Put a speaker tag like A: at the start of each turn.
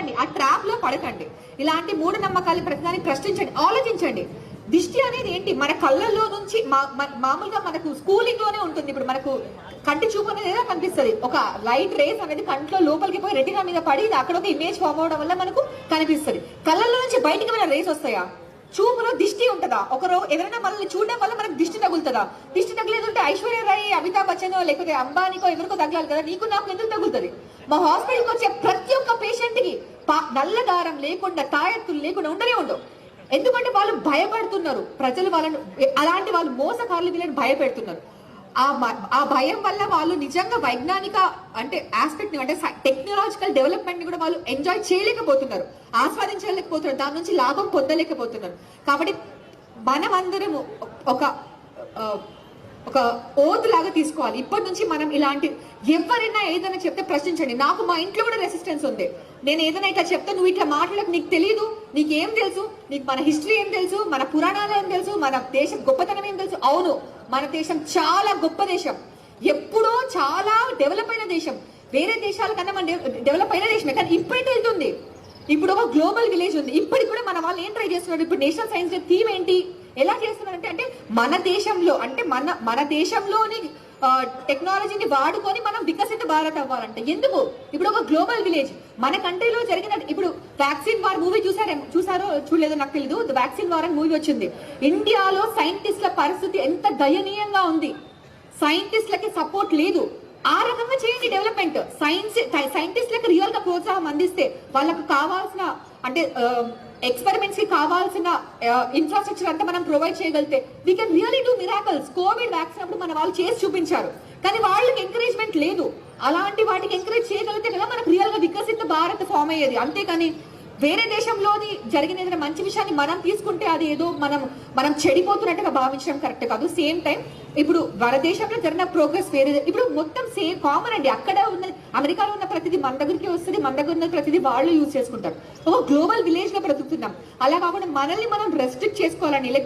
A: పడకండి, ఆ ట్రాప్ లో పడకండి. ఇలాంటి మూఢనమ్మకాలు ప్రతిదాన్ని ప్రశ్నించండి, ఆలోచించండి. దిష్టి అనేది ఏంటి? మన కళ్ళల్లో నుంచి మామూలుగా మనకు స్కూలింగ్ లోనే ఉంటుంది. ఇప్పుడు మనకు కంటి చూపు అనేది ఏదో కనిపిస్తుంది, ఒక లైట్ రేస్ అనేది కంట్లో లోపలికి పోయి రెటినా మీద పడి అక్కడ ఒక ఇమేజ్ ఫామ్ అవడం వల్ల మనకు కనిపిస్తుంది. కళ్ళల్లో నుంచి బయటికి వెళ్ళిన రేస్ వస్తాయా? చూపులో దిష్టి ఉంటుందా? ఒకరు ఎవరైనా మనల్ని చూడడం వల్ల మనకు దిష్టి తగులుతుందా? దిష్టి తగిలేదు అంటే ఐశ్వర్య రాయ్, అమితాబ్ బచ్చన్ లేకపోతే అంబానీకో ఎవరికో తగలాలి కదా, నీకు నాకు ఎందుకు తగులుతుంది? మా హాస్పిటల్కి వచ్చే ప్రతి ఒక్క పేషెంట్ కి నల్ల దారం లేకుండా, తాయెత్తులు లేకుండా ఉండనే ఉండవు. ఎందుకంటే వాళ్ళు భయపడుతున్నారు, ప్రజలు వాళ్ళను, అలాంటి వాళ్ళు మోసకారులు వీళ్ళని భయపెడుతున్నారు. ఆ భయం వల్ల వాళ్ళు నిజంగా వైజ్ఞానిక అంటే ఆస్పెక్ట్ ని, అంటే టెక్నాలజికల్ డెవలప్మెంట్ ని కూడా వాళ్ళు ఎంజాయ్ చేయలేకపోతున్నారు, ఆస్వాదించలేకపోతున్నారు, దాని నుంచి లాభం పొందలేకపోతున్నారు. కాబట్టి మనమందరము ఒక ఓత్ లాగా తీసుకోవాలి. ఇప్పటి నుంచి మనం ఇలాంటి ఎవరైనా ఏదైనా చెప్తే ప్రశ్నించండి. నాకు మా ఇంట్లో కూడా రెసిస్టెన్స్ ఉంది. నేను ఏదైనా ఇట్లా చెప్తే నువ్వు ఇట్లా మాట్లాడకు, నీకు తెలియదు, నీకేం తెలుసు, నీకు మన హిస్టరీ ఏం తెలుసు, మన పురాణాలు ఏం తెలుసు, మన దేశం గొప్పతనం ఏం తెలుసు? అవును, మన దేశం చాలా గొప్ప దేశం, ఎప్పుడో చాలా డెవలప్ అయిన దేశం, వేరే దేశాల కన్నా మన డెవలప్ అయిన దేశమే. కానీ ఇప్పుడైతే వెళ్తుంది, ఇప్పుడు ఒక గ్లోబల్ విలేజ్ ఉంది. ఇప్పటికి కూడా మన వాళ్ళు ఏం ట్రై చేస్తున్నారు? ఇప్పుడు నేషనల్ సైన్స్ డే థీమ్ ఏంటి, ఎలా చేస్తున్నారంటే అంటే మన దేశంలో, అంటే మన దేశంలోని టెక్నాలజీని వాడుకొని మనం వికసిత భారత్ అవ్వాలంటే ఎందుకు? ఇప్పుడు ఒక గ్లోబల్ విలేజ్ మన కంట్రీలో జరిగిన, ఇప్పుడు వ్యాక్సిన్ వార్ మూవీ చూసారో చూడలేదో నాకు తెలీదు. వ్యాక్సిన్ వార్ అని మూవీ వచ్చింది. ఇండియాలో సైంటిస్టుల పరిస్థితి ఎంత దయనీయంగా ఉంది, సైంటిస్టులకి సపోర్ట్ లేదు. ఆ రకంగా చేయండి డెవలప్మెంట్. సైంటిస్టులకు రియల్ గా ప్రోత్సాహం అందిస్తే, వాళ్ళకు కావాల్సిన అంటే ఎక్స్పెరిమెంట్స్ కి కావాల్సిన ఇన్ఫ్రాస్ట్రక్చర్ అంతా మనం ప్రొవైడ్ చేయగలిగితే we can really do miracles. Covid vaccine అప్పుడు మన వాళ్ళు చేసి చూపించారు, కానీ వాళ్ళకి ఎంకరేజ్మెంట్ లేదు. అలాంటి వాటికి ఎంకరేజ్ చేయగలిగితే కదా మనకు రియల్ గా వికసిత భారత్ ఫామ్ అయ్యేది. అంతేకాని వేరే దేశంలోని జరిగిన ఏదైనా మంచి విషయాన్ని మనం తీసుకుంటే అది ఏదో మనం చెడిపోతున్నట్టుగా భావించడం కరెక్ట్ కాదు. సేమ్ టైం ఇప్పుడు మన దేశంలో జరిగిన ప్రోగ్రెస్ వేరే, ఇప్పుడు మొత్తం సేమ్ కామన్ అండి. అక్కడ ఉన్న అమెరికాలో ఉన్న ప్రతిదీ మన దగ్గరికి వస్తుంది, మన దగ్గర ఉన్న ప్రతిదీ వాళ్ళు యూజ్ చేసుకుంటారు. ఒక గ్లోబల్ విలేజ్ గా బ్రతుకుతున్నాం. అలా కాకుండా మనల్ని మనం రెస్ట్రిక్ట్ చేసుకోవాలని, లేకపోతే